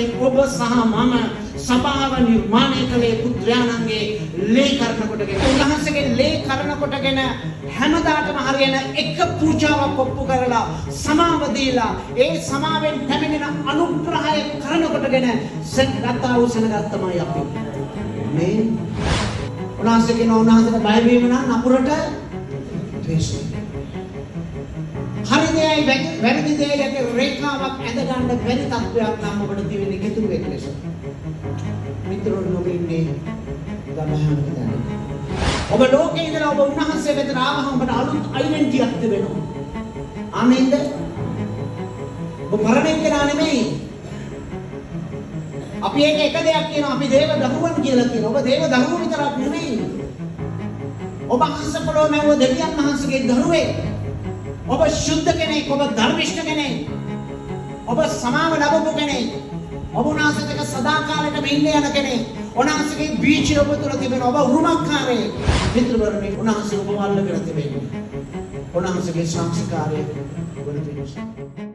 මිත්‍රවරුනි ඔබ සහ මම සභාව නිර්මාණය කළේ පුත්‍රයාණන්ගේ ලේ කරන කොටගෙන උන්වහන්සේගේ ලේ කරන කොටගෙන හැමදාටම හරියන එක පූජාවක් ඔප්පු කරලා සමාව දීලා ඒ සමාවෙන් පැමිණෙන අනුග්‍රහය කරන කොටගෙන සත්‍යතා උසනගත්තමයි අපි මේ උන්වහන්සේ කියන උන්වහන්සේට බය වීම නම් නපුරට ද්වේෂය හරිදේයි වැරදි දෙයකට රේඛාවක් ඇඳ ගන්න බැරි තත්වයක් නම් ඔබට තියෙන්නේ කිතුරුවෙක් ලෙස. මිත්‍රවරුන් ඔබ ඉන්නේ ගමහානක තැන. ඔබ ලෝකේ ඉඳලා ඔබ උන්වහන්සේ වෙතට ආවහම ඔබට අලුත් ඩෙන්ටිටි එකක් වෙනවා. ආමේන්ද? ඔබ මරණය කියලා නෙමෙයි. අපි එක දෙයක් කියනවා අපි දේව දහුවන් කියලා කියනවා. ඔබ දේව දහුව විතරක් නෙමෙයි. ඔබ අහස පොළොව මැවුව දෙවියන් වහන්සේගේ දරුවෙක්. ඔබ ශුද්ධ කෙනෙක්, ඔබ ධර්මිෂ්ඨ කෙනෙක්, ඔබ සමාව ලැබපු කෙනෙක්, ඔබ උන්වහන්සේට සදාකාලෙටම ඉන්න යන කෙනෙක්, උන්වහන්සේගේ බීජය ඔබ තුළ තිබෙන ඔබ උරුමකාරයෙක්. මිත්‍රවරුනි උන්වහන්සේ ඔබව අල්ලගෙන තිබෙනවා. උන්වහන්සේගේ සංස්කාරය ඔබට තියෙනවා.